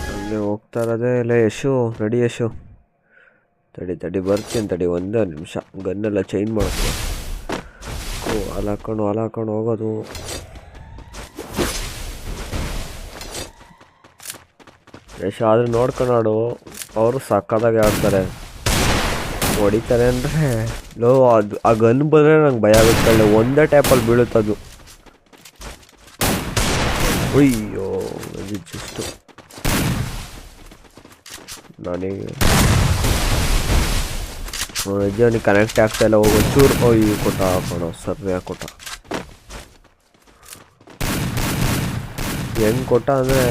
ಹಂಗೆ ಹೋಗ್ತಾ ಇರೋದೇ ಇಲ್ಲ. ಯಶು ರೆಡಿ ಯಶು, ತಡಿ ಬರ್ತೀನಿ ತಡಿ, ಒಂದೇ ನಿಮಿಷ. ಗನ್ನೆಲ್ಲ ಚೇಂಜ್ ಮಾಡ್ತೀನಿ. ಹಾಲಾಕೊಂಡು ಹೋಗೋದು. ಯಶ್ ಆದ್ರೆ ನೋಡ್ಕೊಂಡು ಅವರು ಸಕ್ಕದಾಗಿ ಆಡ್ತಾರೆ, ಹೊಡಿತಾರೆ ಅಂದರೆ ಲೋ. ಅದು ಆ ಗನ್ ಬಂದರೆ ನಂಗೆ ಭಯ ಆಗುತ್ತೆ. ಒಂದೇ ಟೈಪಲ್ಲಿ ಬೀಳುತ್ತದು. ಅಯ್ಯೋ ಜಸ್ಟ್ ನನಗೆ ಅವನಿಗೆ ಕನೆಕ್ಟ್ ಆಗ್ತಾಯಿಲ್ಲ. ಹೋಗೋ ಚೂರು ಅಯ್ಯೋ ಕೊಟ್ಟ ಹಾಕೋಣ, ಸರಿಯಾಗಿ ಕೊಟ್ಟ. ಹೆಂಗೆ ಕೊಟ್ಟ ಅಂದರೆ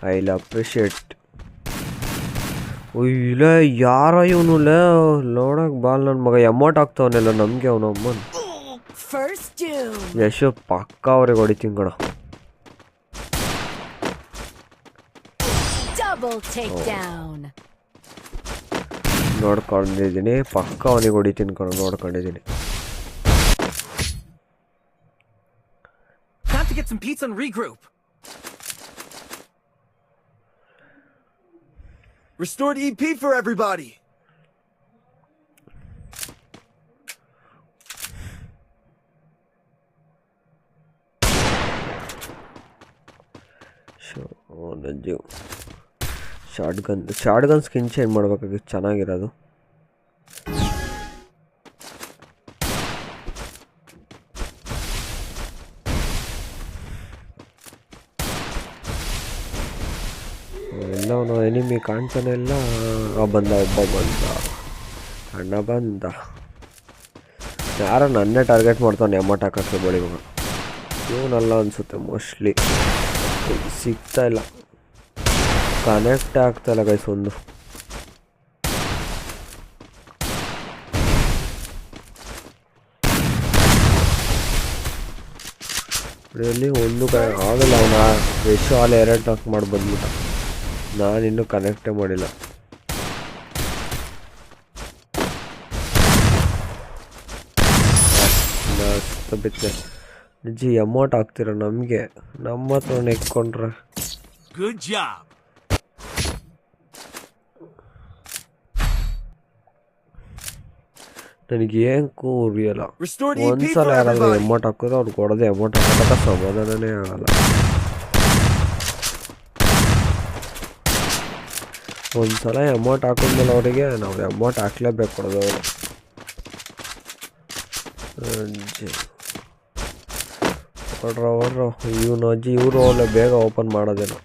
ಐ ವಿಲ್ ಅಪ್ರಿಷಿಯೇಟ್. ಇಲ್ಲ ಯಾರ ಇವನುಲ್ಲ ನೋಡಕ್ ಬಾಲ್ ನನ್ನ ಮಗ ಎಮೋಟ್ ಆಗ್ತಾವನೆಲ್ಲ ನಮಗೆ ಅವನ ಅಮ್ಮನ್. ಯಶು ಪಕ್ಕ ಅವ್ರಿಗೆ ಹೊಡಿತೀನಿ ಕಣ. ನೋಡ್ಕೊಂಡಿದ್ದೀನಿ, ಪಕ್ಕ ಅವನಿಗೆ ಹೊಡಿತೀನಿ ಕಣ, ನೋಡ್ಕೊಂಡಿದ್ದೀನಿ. Restored EP for everybody. Short gun skin change ಮಾಡ್ಬೇಕಾಗಿತ್ತು, ಚೆನ್ನಾಗಿರೋದು. ಎಲ್ಲವನು ಎನಿಮಿ ಕಾಣ್ತಾನೆ ಇಲ್ಲ. ಬಂದ ಒಬ್ಬ ಬಂದ, ಅಣ್ಣ ಬಂದ. ಯಾರೋ ನನ್ನೇ ಟಾರ್ಗೆಟ್ ಮಾಡ್ತಾನೆ ಎಮ್ಮಟ್ ಹಾಕೋಕ್ಕೆ ಬಳಿ ಮಗ. ಇವನಲ್ಲ ಅನಿಸುತ್ತೆ ಮೋಸ್ಟ್ಲಿ. ಸಿಗ್ತಾ ಇಲ್ಲ, ಕನೆಕ್ಟ್ ಆಗ್ತಾಯಿಲ್ಲ ಗೈಸ್. ಒಂದು ಇಲ್ಲಿ ಒಂದು ಆಗಲ್ಲ. ಅವನ ಎಷ್ಟು ಹಾಲು 2 ಟಾಕ್ ಮಾಡಿ ಬಂದ್ಬಿಟ್ಟ. ನಾನಿನ್ನೂ ಕನೆಕ್ಟೇ ಮಾಡಿಲ್ಲ. ಬಿತ್ತೆ ನಿಜ ಅಮೌಂಟ್ ಆಗ್ತಿರ ನಮಗೆ, ನಮ್ಮ ಹತ್ರ ನೆಕ್ಕೊಂಡ್ರೆ. Good job. ನನಗೆ ಏನಕ್ಕೂ ಉರಿಯಲ್ಲ. ಒಂದ್ಸಲ ಯಾರಾದ್ರೂ ಅಮೌಂಟ್ ಹಾಕಿದ್ರೆ ಅವ್ರಿಗೆ ಕೊಡೋದೆ ಅಮೌಂಟ್ ಹಾಕೋದ ಸಮಾಧಾನನೇ ಆಗಲ್ಲ. ಒಂದ್ಸಲ ಅಮೌಂಟ್ ಹಾಕಿದ್ಮೇಲೆ ಅವರಿಗೆ ನಾವು ಅಮೌಂಟ್ ಹಾಕ್ಲೇಬೇಕು ಕೊಡೋದು ಅವರು. ಹೊಡ್ರ ಇವನು ಅಜ್ಜಿ ಇವರು ಒಳ್ಳೆ ಬೇಗ ಓಪನ್ ಮಾಡೋದೇನೋ.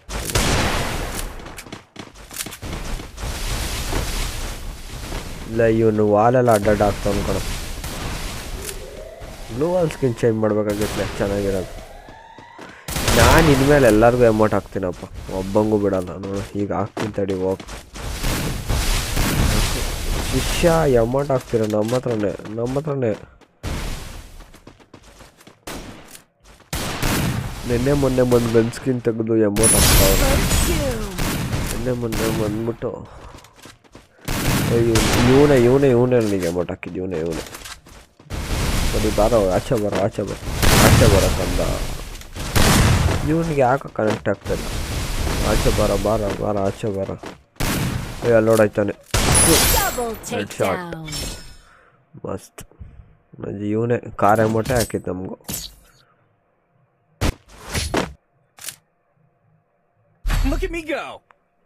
ಇಲ್ಲ ಇವನು ವಾಲೆಲ್ಲ ಅಡ್ಡಾಡ್ ಆಗ್ತಾವ ಕಣ. ಬ್ಲೂ ವಾಲ್ ಸ್ಕಿನ್ ಚೇಂಜ್ ಮಾಡ್ಬೇಕಾಗಿತ್ತು, ಚೆನ್ನಾಗಿರೋದು. ನಾನು ಇನ್ಮೇಲೆ ಎಲ್ಲರಿಗೂ ಅಮೌಂಟ್ ಹಾಕ್ತೀನಪ್ಪ, ಒಬ್ಬಂಗೂ ಬಿಡಲ್ಲ. ನೋಡು ಈಗ ಹಾಕ್ತೀನಿ ತಡಿ. ಹೋಗಿ ಶಿಷ್ಯ ಅಮೌಂಟ್ ಹಾಕ್ತೀರ ನಮ್ಮ ಹತ್ರನೇ. ನಿನ್ನೆ ಮೊನ್ನೆ ಬಂದು ಗನ್ ಸ್ಕಿನ್ ತೆಗೆದು ಅಮೌಂಟ್ ಹಾಕ್ತಾವ್ರೆ. ನಿನ್ನೆ ಮೊನ್ನೆ ಬಂದ್ಬಿಟ್ಟು ಇವನೇ ನನಗೆ ಅಮೌಂಟ್ ಹಾಕಿದ್ದು. ಇವನೇ ಸರಿ ಬಾರೋ, ಆಚೆ ಬರೋ ಕಂದ. ಇವನಿಗೆ ಯಾಕೆ ಕನೆಕ್ಟ್ ಆಗ್ತಾಯಿಲ್ಲ. ಆಚೆ ಬಾರ ಆಚೆ ಬರ. ಅಲ್ಲೋಡಾಯ್ತಾನೆ. ಶಾಟ್ ಮಸ್ತ್. ಇವನೇ ಕಾರ್ ಅಮೌಂಟೇ ಹಾಕಿದ್ದು ನಮಗೂ. Look at me go.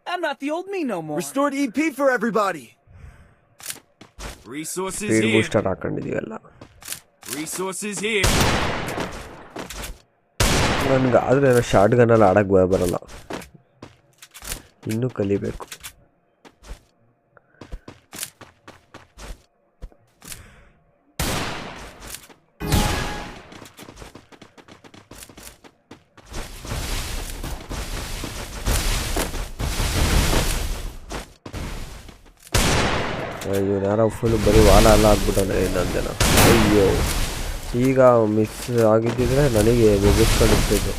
I'm not the old me no more. Restored EP for everybody. Resources here. Booster ಹಾಕೊಂಡಿದೀವಲ್ಲ. Resources here. ನನಗೆ ಆದರೆ ಶಾರ್ಟ್ ಗನ್ನಲ್ಲಿ ಆಡಕ್ಕೆ ಬರಲ್ಲ, ಇನ್ನೂ ಕಲಿಬೇಕು. ಇವನು ಯಾರೋ ಫುಲ್ ಬರೀ ವಾಲ ಎಲ್ಲ ಆಗ್ಬಿಟ್ಟಾನೆ ಇನ್ನೊಂದೇನ. ಅಯ್ಯೋ ಈಗ ಮಿಸ್ ಆಗಿದ್ದಿದ್ರೆ ನನಗೆ ಮುಗಿಸ್ಕೊಂಡಿರ್ತಿದ್ದು.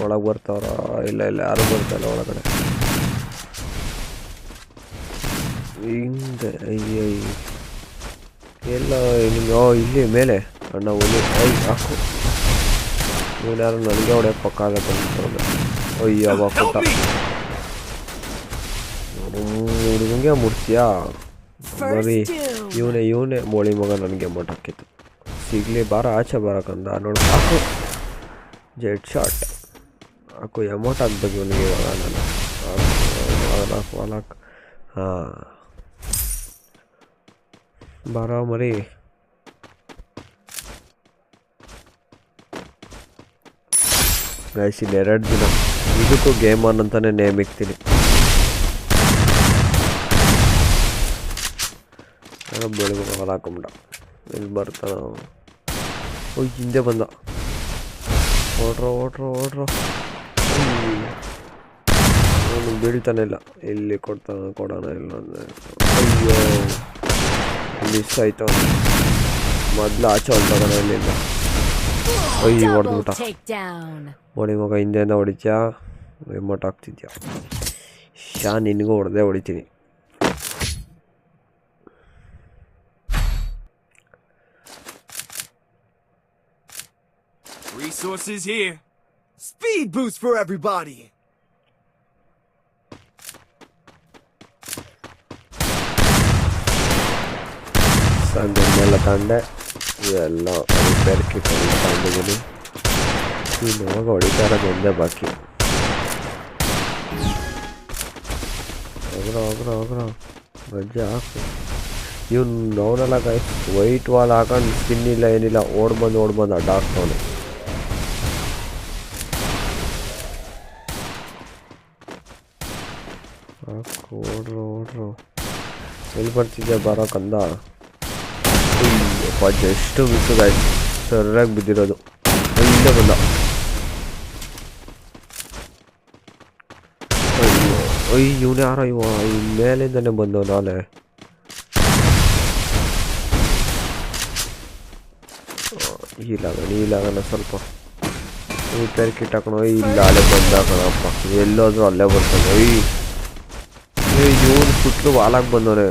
ಒಳಗೆ ಬರ್ತಾವ್ರ? ಇಲ್ಲ ಯಾರು ಬರ್ತಾಯಿಲ್ಲ ಒಳಗಡೆ. ಹಿಂದೆ ಅಯ್ಯೋ ಎಲ್ಲ ಇಲ್ಲಿ ಮೇಲೆ ಅಣ್ಣ ಹುಲಿ ಹಾಕು. ಇವನ್ಯಾರು ನನಗೆ ಹೊಡೆಯಕ್ಕೆ ಪಕ್ಕ ಆಗತ್ತೆ. ಅಯ್ಯ ಕೊಟ್ಟ ಹುಡುಗಂಗೆ ಮುಡ್ತೀಯಾ ಬರೀ. ಇವನೇ ಮೋಳಿ ಮಗ ನನಗೆ ಅಮೌಂಟ್ ಹಾಕಿತ್ತು. ಸಿಗಲಿ ಬಾರ ಆಚೆ ಬರೋಕಂದ ನೋಡಿ. ಹಾಕು ಜೆಟ್ ಶಾಟ್ ಹಾಕು. ಅಮೌಂಟ್ ಹಾಕ್ಬೇಕು ಇವನಿಗೆ ಇವಾಗ ನಾನು. ಹಾಕು. ಹಾಂ ಬರೋ ಮರಿ. ಗೈಸ್ ಇಲ್ಲಿ 2 ದಿನ ಇದಕ್ಕೂ ಗೇಮ್ ಆನ್ ಅಂತಾನೆ ನೇಮ್ ಇಕ್ತೀನಿ. ಬೆಳಿಗ್ಗೆ ಹೊಲ ಹಾಕೊಂಬಿಡ. ಇಲ್ಲಿ ಬರ್ತಾನ. ಹಿಂದೆ ಬಂದ. ಓಡ್ರೋ ಅವನು ಬೀಳ್ತಾನೆ ಇಲ್ಲ. ಇಲ್ಲಿ ಕೊಡೋಣ ಇಲ್ಲ ಅಂದರೆ ಅಯ್ಯೋ ಮಿಸ್ ಆಯ್ತು. ಮೊದಲು ಆಚೆ ಹೊಲ್ತಾನ ಇಲ್ಲಿಂದ. ಅಯ್ಯೋ ಹೊಡೆದ್ಬಿಟ್ಟ. ಹೊಡಿ ಮಗ ಹಿಂದೆಯಿಂದ ಹೊಡಿತ್ಯಾ ಎಮೋಟ್ ಆಗ್ತಿದ್ಯಾ. ನಿನಗೂ ಹೊಡಿತೀನಿ. Resources here. Speed boost for everybody. ಸಂದೆಲ್ಲ ತಂಡೆ ಇವೆಲ್ಲ ರಿಪೇರ್ ಕಿಟ್ ಎಲ್ಲ ತಂದಿದ್ದೀನಿ. ಇವಾಗ ಹೊಡಿತಾ ಇರೋದು ಒಂದೇ ಬಾಕಿ. ಹೋಗ್ರ ಗಜ್ಜೆ ಹಾಕು. ಇವನು ಅವನೆಲ್ಲ ಗಾಯ್ಸ್ ವೈಟ್ ವಾಲ್ ಹಾಕೊಂಡು ಸ್ಕಿನ್ ಇಲ್ಲ ಏನಿಲ್ಲ ಓಡ್ಬಂದು ಅಡ್ಡ ಹಾಕ್ತವನೆ. ಹಾಕು ಓಡ್ರು ಎಲ್ಲಿ ಬರ್ತಿದ್ಯಾ ಬರೋಕಂದ. ಅಯ್ಯಪ್ಪ ಜಸ್ಟ್ ಮಿಸ್ಸು ಗಾಯ್ಸ್. ಸರಿಯಾಗಿ ಬಿದ್ದಿರೋದು. ಇಲ್ಲೇ ಬಂದ. ಇವನು ಯಾರೋ ಈ ಮೇಲಿಂದನೇ ಬಂದವ. ನಾಳೆ ಈಲಾಗಣ ಸ್ವಲ್ಪ ರಿಪೇರ್ ಕಿಟ್ ಹಾಕೊಂಡು ಇಲ್ಲ ಅಲ್ಲೇ ಬಂದಾಕಣಪ್ಪ. ಎಲ್ಲೋದ್ರೂ ಅಲ್ಲೇ ಬರ್ತಾನೆ. ಇವನು ಸುತ್ತಲೂ ವಾಲಾಗಿ ಬಂದವನೆ.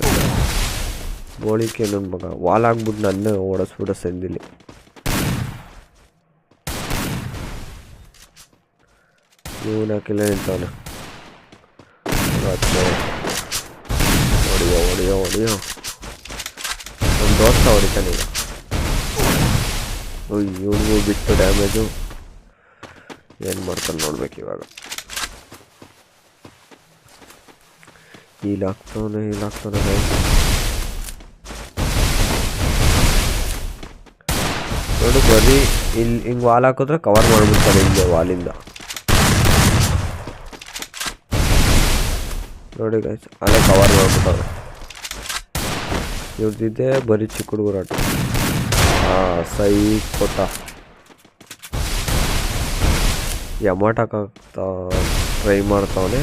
ಗೋಳಿಕೆ ನನ್ನ ಮಗ ವಾಲಾಗ್ಬಿಟ್ಟು ನನ್ನೇ ಓಡಿಸ್ಬಿಡ ಸಂದಿಲಿ. ಇವನು ಹಾಕಿಲ್ಲ ನಿಂತವನೆ. ಹೊಡಿಯೋ ಒಂದು ದೋಸ್ತ ಹೊಡಿತಾನೆ ಈಗ. ಇವನಿಗೂ ಬಿಟ್ಟು ಡ್ಯಾಮೇಜು ಏನು ಮಾಡ್ತಾನೆ ನೋಡ್ಬೇಕು ಇವಾಗ. ಹೀಲಾಗ್ತಾನೆ ನೋಡು. ಬರೀ ಇಲ್ಲಿ ಹಿಂಗೆ ವಾಲ್ ಹಾಕಿದ್ರೆ ಕವರ್ ಮಾಡಿಬಿಡ್ತಾರೆ ಹಿಂಗೆ ವಾಲಿಂದ. ನೋಡಿ ಗೈಸ್ ಅಲ್ಲೇ ಕವರ್ ಮಾಡ್ಬಿಟ್ಟವ್ರೆ. ಇವ್ರದ್ದಿದ್ದೆ ಬರೀ ಚಿಕ್ಕ ಹುಡುಗರಾಟ. ಸೈ ಕೊಟ್ಟ. ಎಮೋಟ್ ಹಾಕಕ್ಕೆ ಟ್ರೈ ಮಾಡ್ತಾವನೆ.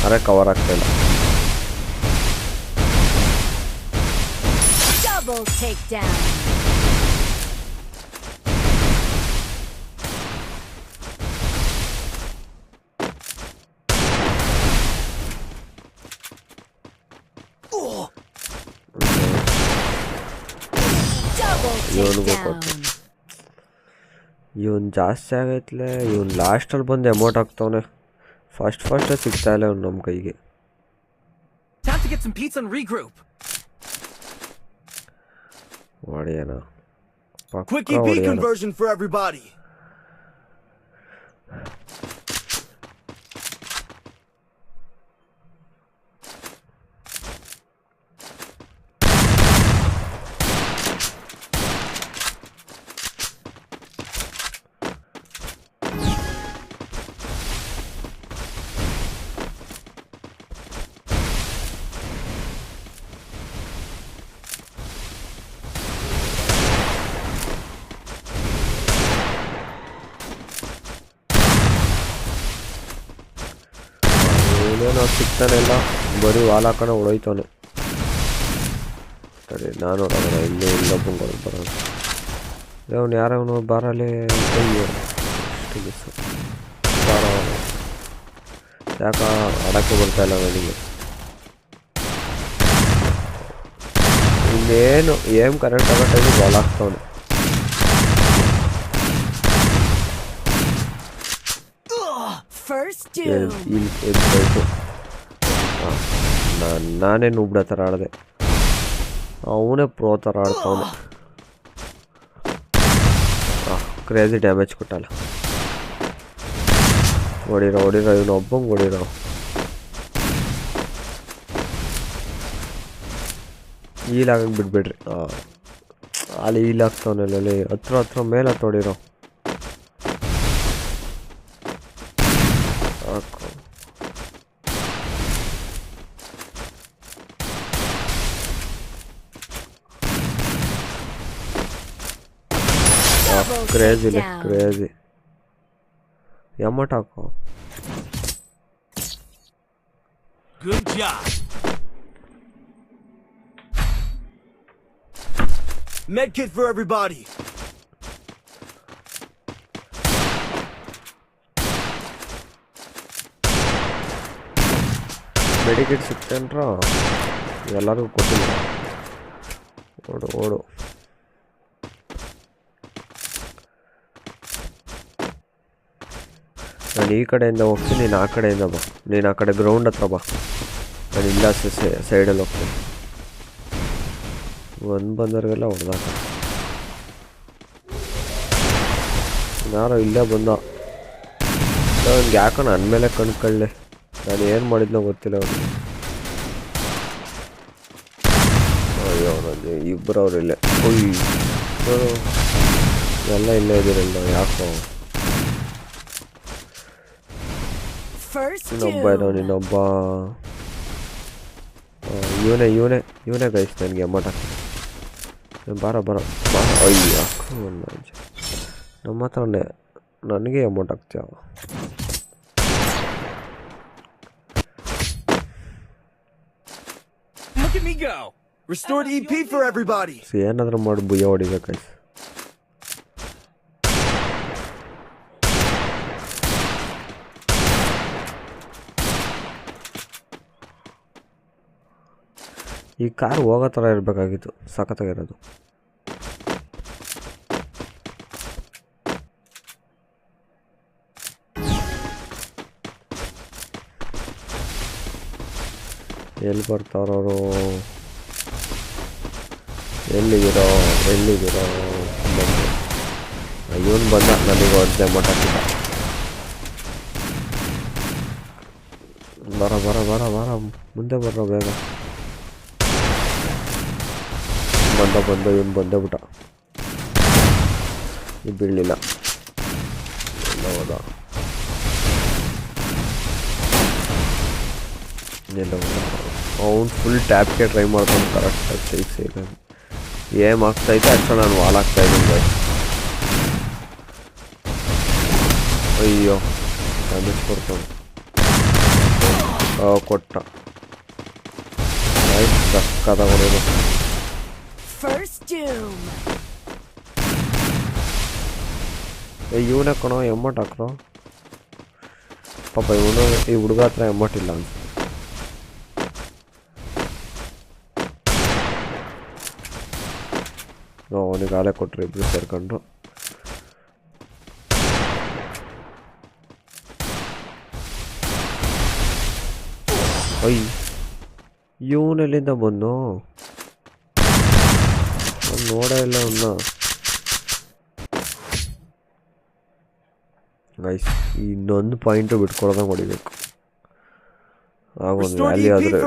ಅರೆ ಕವರ್ ಆಗ್ತಾಯಿಲ್ಲ. ಇವನಿಗೂ ಕೊಟ್ಟು. ಇವನು ಜಾಸ್ತಿ ಆಗೈತ್ಲೆ. ಇವನು ಲಾಸ್ಟಲ್ಲಿ ಬಂದು ಅಮೌಂಟ್ ಹಾಕ್ತವನೆ. ಫಸ್ಟ್ ಸಿಗ್ತಾ ಇಲ್ಲ ಅವ್ನು ನಮ್ಮ ಕೈಗೆ. ಹೊಡೆಯೋಣ ಪಕ್ಕ ಹೊಡೆಯೋಣ. ನಾವು ಸಿಗ್ತಾನೆ ಇಲ್ಲ. ಬರೀ ವಾಲ್ ಹಾಕೋಣ ಹೊಡೋಯ್ತವನೆ. ಸರಿ ನಾನು ಹೊಡೋಣ. ಇಲ್ಲೇ ಇಲ್ಲೊಬ್ಬ ಬರೋಣ. ಅವನು ಯಾರವನು ಬಾರಲ್ಲಿ ಅಷ್ಟು ಮಿಸ್ಸು. ಯಾಕ ಆಡೋಕ್ಕೆ ಬರ್ತಾಯಿಲ್ಲ ನನಗೆ. ಇನ್ನೇನು ಏಮ್ ಕರೆಕ್ಟ್ ಆಗೋ ಟೈಮಿಗೆ ಬಾಲ್ ಆಗ್ತಾವನು. ಎದ್ದು ನಾನೇ ನುಬ್ಡ ಥರ ಆಡಿದೆ, ಅವನೇ ಪ್ರೋ ಥರ ಆಡ್ತಾವನೆ. Crazy damage ಕೊಟ್ಟಲ್ಲ. ಹೊಡಿರೋ ಇವನು ಒಬ್ಬಂಗೆ ಹೊಡಿರೋ. ಈಲಾಗಕ್ಕೆ ಬಿಡ್ಬೇಡ್ರಿ. ಅಲ್ಲಿ ಈಲಾಗ್ತಾವನಲ್ಲಿ ಹತ್ರ ಮೇಲೆ ತೊಡಿರೋ. ಕ್ರೇಜಿ ಎಮ್ಮಟ ಹಾಕೋ. Good job. Medkit for everybody. Medkit ಸಿಗ್ತೇನ್ರ ಎಲ್ಲರಿಗೂ ಕೊಟ್ಟಿಲ್ಲ. ಓಡು ನಾನು ಈ ಕಡೆಯಿಂದ ಹೋಗ್ತೀನಿ, ನೀನು ಆ ಕಡೆಯಿಂದ ಬಾ. ನೀನು ಆ ಕಡೆ ಗ್ರೌಂಡ್ ಹತ್ರ ಬಾ, ನಾನು ಇಲ್ಲ ಸೈಡಲ್ಲಿ ಹೋಗ್ತೀನಿ. ಬಂದವ್ರಿಗೆಲ್ಲ ಹೊಡೆದಾಕ. ಯಾರೋ ಇಲ್ಲೇ ಬಂದ. ಅವ್ನಿಗೆ ಯಾಕೋ ನನ್ನ ಮೇಲೆ ಕಣ್ಕೊಳ್ಳಿ. ನಾನು ಏನು ಮಾಡಿದ್ನೋ ಗೊತ್ತಿಲ್ಲ ಅವ್ರಿಗೆ. ಅಯ್ಯೋ ನನಗೆ ಇಬ್ಬರು ಅವ್ರು ಇಲ್ಲೇ. ಎಲ್ಲ ಇಲ್ಲೇ ಇದ್ದೀರಲ್ಲ, ಯಾಕೋ ಇನ್ನೊಬ್ಬ ಇದ್ದಾವೆ. ಇನ್ನೊಬ್ಬ ಇವನೇ ಗೈಸ್ ನನಗೆ ಅಮ್ಮಟ. ಬಾರ ಅಯ್ಯ ನಮ್ಮ ಹತ್ರನೇ ನನಗೆ amount ಆಗ್ತೀಯ. Restored EP for everybody. ಏನಾದರೂ ಮಾಡಿ ಬುಯ್ಯ ಹೊಡಿಬೇಕು ಗೈಸ್. ಈ ಕಾರ್ ಹೋಗೋ ಥರ ಇರಬೇಕಾಗಿತ್ತು, ಸಖತ್ತಾಗಿರೋದು. ಎಲ್ಲಿ ಬರ್ತಾರವರು? ಎಲ್ಲಿದ್ದೀರೋ ಇವನು ಬಂದ ನನಗೆ ಒಂದು ಅಮೌಂಟ್ ಹಾಕಿದ್ದ. ಬರ ಮುಂದೆ ಬರ್ರೋ ಬೇಗ. ಬಂದ ಇವನು ಬಂದೇ ಬಿಟ್ಟ. ಇದು ಬೀಳಲಿಲ್ಲ. ಹೌದಾ ಅವ್ನು ಫುಲ್ ಟ್ಯಾಪ್ಗೆ ಟ್ರೈ ಮಾಡ್ಕೊಂಡು ಕರೆಕ್ಟಾಗಿ ಸೇಫ್ ಏಮ್ ಆಗ್ತಾಯಿತ್ತು. ಆ್ಯಕ್ಚುಲಿ ನಾನು ವಾಲ್ ಆಗ್ತಾಯಿದ್ದೀನಿ. ಅಯ್ಯೋ ಡ್ಯಾಮೇಜ್ ಕೊಡ್ತಾನೆ. ಕೊಟ್ಟ ಆಯ್ತು ಸಕ್ಕತ್ತಾಗೋದು. ಇವನೇ ಕಣೋ ಎಮ್ಮಟ್ ಹಾಕ್ರೋ. ಪಾಪ ಇವನು ಈ ಹುಡುಗ ಹತ್ರ ಎಮ್ಮಟ್ಟಿಲ್ಲ ಅಂತ. ಅವನಿಗೆ ಆಲೆ ಕೊಟ್ಟರು ಇಬ್ಬರು ಸೇರ್ಕೊಂಡು. ಅಯ್ಯ ಇವನೆಲ್ಲಿಂದ ಬಂದು ನೋಡೇ ಇಲ್ಲ ಅವನ್ನ. ಗೈಸ್ ಇನ್ನೊಂದು ಪಾಯಿಂಟು ಬಿಟ್ಕೊಡೋದಂಗೆ ಹೊಡಿಬೇಕು. ಆಗೊಂದು ವ್ಯಾಲ್ಯೂ ಆದರೆ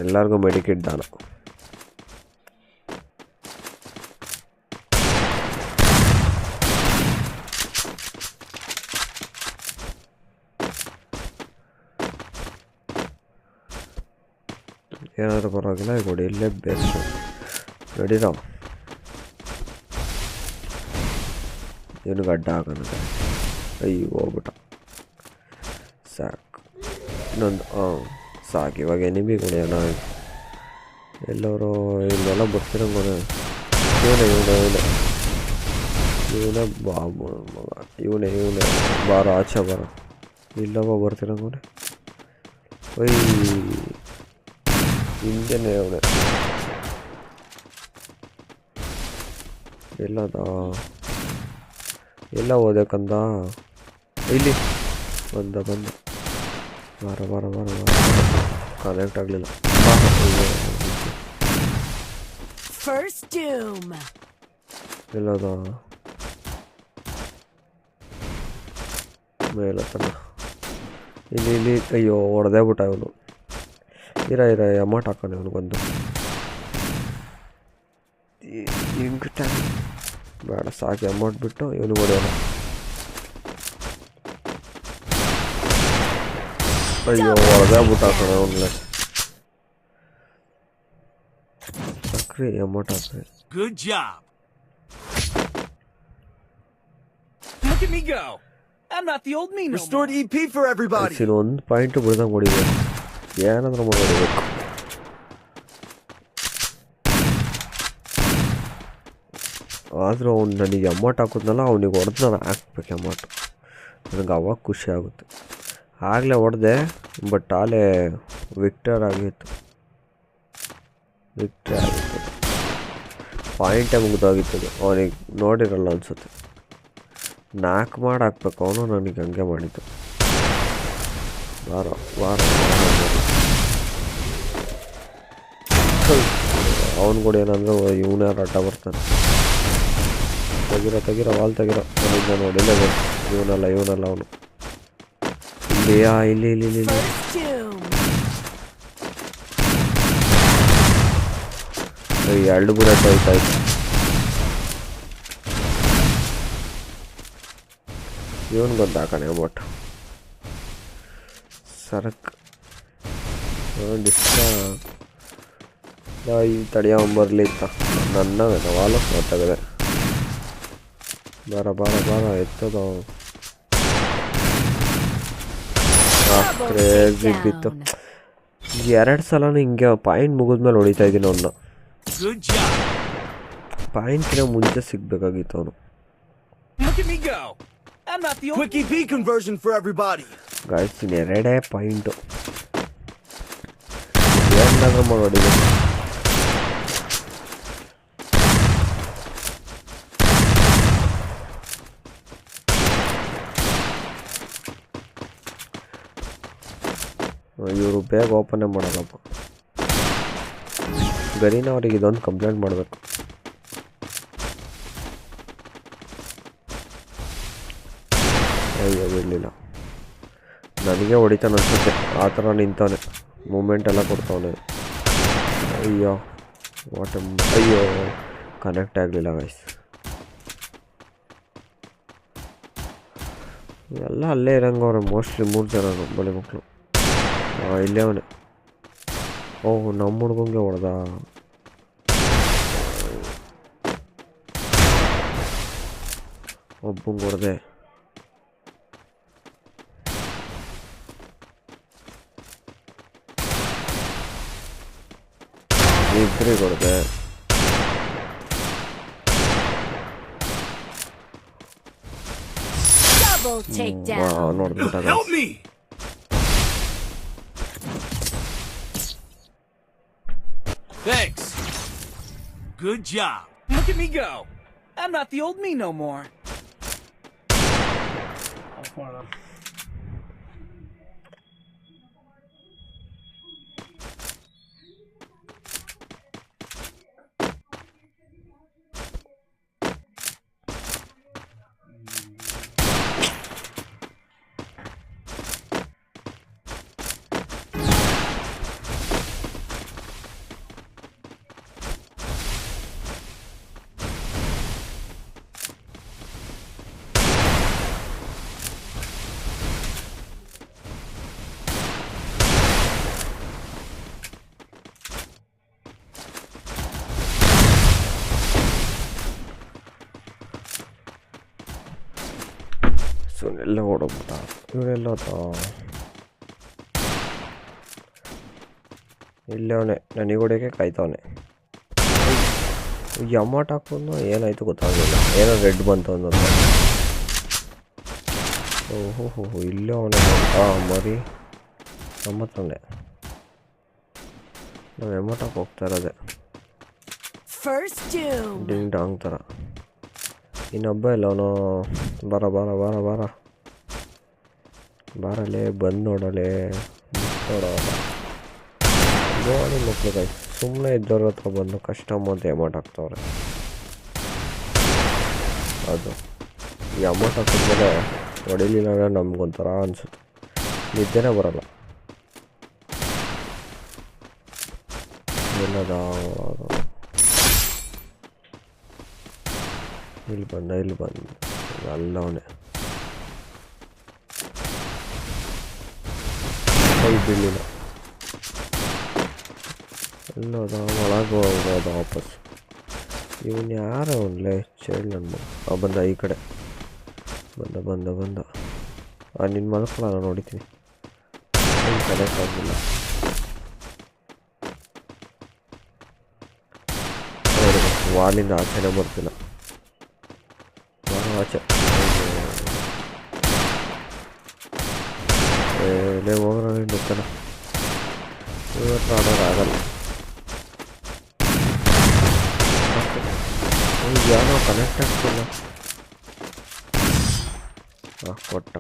ಎಲ್ಲರಿಗೂ ಮೆಡಿಕೇಟ್ ದಾನ. ಏನಾದರೂ ಪರವಾಗಿಲ್ಲ, ಈಗ ಹೊಡಿ ಇಲ್ಲೇ ಬೆಸ್ಟ್. ನಡೀರೋ ಇವನಿಗೆ ಅಡ್ಡ ಆಗೋಣ. ಅಯ್ಯೋ ಹೋಗ್ಬಿಟ್ಟ. ಸಾಕು ಇನ್ನೊಂದು ಸಾಕು. ಇವಾಗ ಎನಿಮಿಗೆ ಹೊಡೆಯೋಣ. ಎಲ್ಲವರು ಇಲ್ಲೆಲ್ಲ ಬರ್ತಿರಂಗೋಣ. ಇವನೇ ಬಾಬು ಮಗ. ಇವನೇ ಬಾರ ಆಚೆ ಬರ. ಇಲ್ಲವ ಬರ್ತಿರಂಗೋನೆ. ಹಿಂದೆನೇ ಅವನೇ ಎಲ್ಲದ ಎಲ್ಲ ಹೋದೆ ಕಂದ ಇಲ್ಲಿ ಬಂದ ಬಾರ ಕನೆಕ್ಟ್ ಆಗಲಿಲ್ಲ ಎಲ್ಲದ ಮೇಲತ್ತನ ಇಲ್ಲಿ ಅಯ್ಯೋ ಹೊಡೆದೇ ಬಿಟ್ಟ ಇವನು ಇರ ಅಮೌಂಟ್ ಹಾಕೋಣ ಇವನು ಬಂದು ಹಿಂಗೆ ಟೈಮ್ ಬೇಡ ಸಾಕಿ ಅಮೌಂಟ್ ಬಿಟ್ಟು ಇವನು ಹೊಡೆಯೋಣ ಅಯ್ಯೋ ಹೊಡೆದೇ ಬಿಟ್ಟ ಹಾಕೋಣ ಅವನ್ಲೆ ಸಕ್ರಿ ಅಮೌಂಟ್ ಹಾಕ್ರಿ Good job. Look at me go. I'm not the old me no more. Restored EP for everybody. ಒಂದು ಪಾಯಿಂಟ್ ಬಿಡ್ದಂಗೆ ಹೊಡಿಬೇಕು ಏನಾದ್ರೂ ಹೊಡಿಬೇಕು ಆದರೂ ಅವ್ನು ನನಗೆ ಅಮೌಂಟ್ ಹಾಕೋದ್ನಲ್ಲ ಅವನಿಗೆ ಹೊಡೆದು ನಾನು ಹಾಕ್ಬೇಕು ಅಮೌಂಟ್ ನನಗೆ ಅವಾಗ ಖುಷಿ ಆಗುತ್ತೆ ಆಗಲೇ ಹೊಡೆದೆ ಬಟ್ ಆಲೇ ವಿಕ್ಟರ್ ಆಗಿತ್ತು ಪಾಯಿಂಟೇ ಮುಗಿದೋಗಿತ್ತು ಅವನಿಗೆ ನೋಡಿರಲ್ಲ ಅನಿಸುತ್ತೆ 4 ಮಾಡಿ ಹಾಕ್ಬೇಕು ಅವನು ನನಗೆ ಹಂಗೆ ಮಾಡಿದ್ದು ವಾರ ಅವನು ಕೂಡ ಏನಂದ್ರೆ ಇವನೇ ಅಡ್ಡ ಬರ್ತಾನೆ ತೆಗಿರೋ ವಾಲ್ ತೆಗಿರೋ ಅವನಿಂದ ನೋಡಿಲೇಬೇಕು ಇವನಲ್ಲ ಅವನು ಇಲ್ಲಿಯಾ ಇಲ್ಲಿ ಎರಡು ಬುಲೆಟ್ ಹೋಯ್ತಾಯ್ತು ಇವನಿಗೊಂದು ಹಾಕೋಣ ಅಮೌಂಟ್ ಸರಕ್ ಇಷ್ಟ ಈ ತಡಿಯ ಬರಲಿ ಇತ್ತ ನನ್ನ ವಾಲಸ್ ಗೊತ್ತಾಗದೆ ಬಾರ ಎತ್ತದ ಕ್ರೇಜಿ ಬಿತ್ತು 2 ಸಲನೂ ಹಿಂಗೆ ಪಾಯಿಂಟ್ ಮುಗಿದ್ಮೇಲೆ ಹೊಡಿತಾ ಇದ್ದೀನಿ ಅವನ್ನ ಪಾಯಿಂಟ್ನ ಮುಂಚೆ ಸಿಗ್ಬೇಕಾಗಿತ್ತು ಅವನು Quick EP conversion for everybody. Guys 2 point ಏನಾದ್ರೂ ಮಾಡೋಡಿ ಇವರು ಬೇಗ ಓಪನೇ ಮಾಡಲ್ಲಪ್ಪ ಗರೀನ ಅವ್ರಿಗೆ ಇದೊಂದು ಕಂಪ್ಲೇಂಟ್ ಮಾಡಬೇಕು ಅಯ್ಯೋ ಬಿಡಲಿಲ್ಲ ನನಗೆ ಹೊಡಿತಾನೆ ಅನ್ಸುತ್ತೆ ಆ ಥರ ನಿಂತವನೆ ಮೂಮೆಂಟ್ ಎಲ್ಲ ಕೊಡ್ತಾವನೆ ಅಯ್ಯೋ ಅಯ್ಯೋ ಕನೆಕ್ಟ್ ಆಗಲಿಲ್ಲ ಗೈಸ್ ಎಲ್ಲ ಅಲ್ಲೇ ಇರಂಗವ್ರೆ ಮೋಸ್ಟ್ಲಿ 3 ಜನ ಬಳಿ ಮಕ್ಕಳು ಇಲ್ಲೇ ಅವನೇ ಓಹ್ ನಮ್ಮ ಹುಡ್ಗಂಗೆ ಹೊಡೆದ ಒಬ್ಬಂಗೆ ಹೊಡೆದೆ ಇಬ್ಬರಿಗೆ ಹೊಡೆದೆ ನೋಡ್ಬಿಟ್ಟಾಗ Thanks. Good job. Look at me go. I'm not the old me no more. ಎಲ್ಲ ಓಡೋಗ್ಬಿಟ್ಟ ಇವರೆಲ್ಲ ಇಲ್ಲೇ ಅವನೇ ನನಗೆ ಹೊಡಿಯೋಕ್ಕೆ ಕಾಯ್ತವನೆ ಅಮೌಂಟ್ ಹಾಕೊಂಡು ಏನಾಯ್ತು ಗೊತ್ತಾಗಲಿಲ್ಲ ಏನೋ ರೆಡ್ ಬಂತು ಅನ್ನೋದು ಓಹೋ ಇಲ್ಲೇ ಅವನೇ ಮರಿ ನಮ್ಮ ಹತ್ರನೇ ನಾವು ಎಮೋಟಕ್ಕೆ ಹೋಗ್ತಾ ಇರೋದೆ First doom. ಡಿಂಗ್ ಡಾಂಗ್ ಥರ. ಇನ್ನೊಬ್ಬ ಇಲ್ಲ ಅವನು. ಬರ ಬರ ಬರ ಬರ ಬರಲೇ ಬಂದು ನೋಡಲೇ ನೋಡೋ ನೋಡಿ ಮಕ್ಕಳು ಕೈ ಸುಮ್ಮನೆ ಇದ್ದವ್ರ ಹತ್ರ ಬಂದು ಕಸ್ಟಮ್ ಅಂತ ಅಮೌಂಟ್ ಹಾಕ್ತವ್ರೆ. ಅದು ಈ ಅಮೌಂಟ್ ಹಾಕಿದ್ಮೇಲೆ ಹೊಡಿಲಿಲ್ಲ ಅಂದರೆ ನಮ್ಗೊಂಥರ ಅನಿಸುತ್ತೆ, ನಿದ್ದೆನೇ ಬರಲ್ಲ. ಎಲ್ಲದ ಇಲ್ಲಿ ಬಂದ ಅಲ್ಲವನೇ ಕೈ ಬೀಳಿಲ್ಲ. ಎಲ್ಲೋದ ಒಳಗೆ ಹೋಗೋದ ವಾಪಸ್. ಇವನು ಯಾರೋ ಅವನ್ಲೇ ಚೇಳ್ ನನ್ನ ಮಗ. ಬಂದ ಈ ಕಡೆ ಬಂದ ನಿನ್ನ ಮಲ್ಕೊಳ್ಳ ನಾನು ನೋಡಿತೀನಿ. ಕನೆಕ್ಟ್ ಆಗಿಲ್ಲ. ವಾಲಿಂದ ಆಚೆನೇ ಬರ್ತಿಲ್ಲ. ಆಚೆ ಲೇ ಹೋಗ್ರ ನುಕ್ಕನ ಇವತ್ತು ಆಡೋದಾಗಲ್ಲ. ಏನೋ ಕನೆಕ್ಟ್ ಆಗ್ತಿಲ್ಲ. ಕೊಟ್ಟ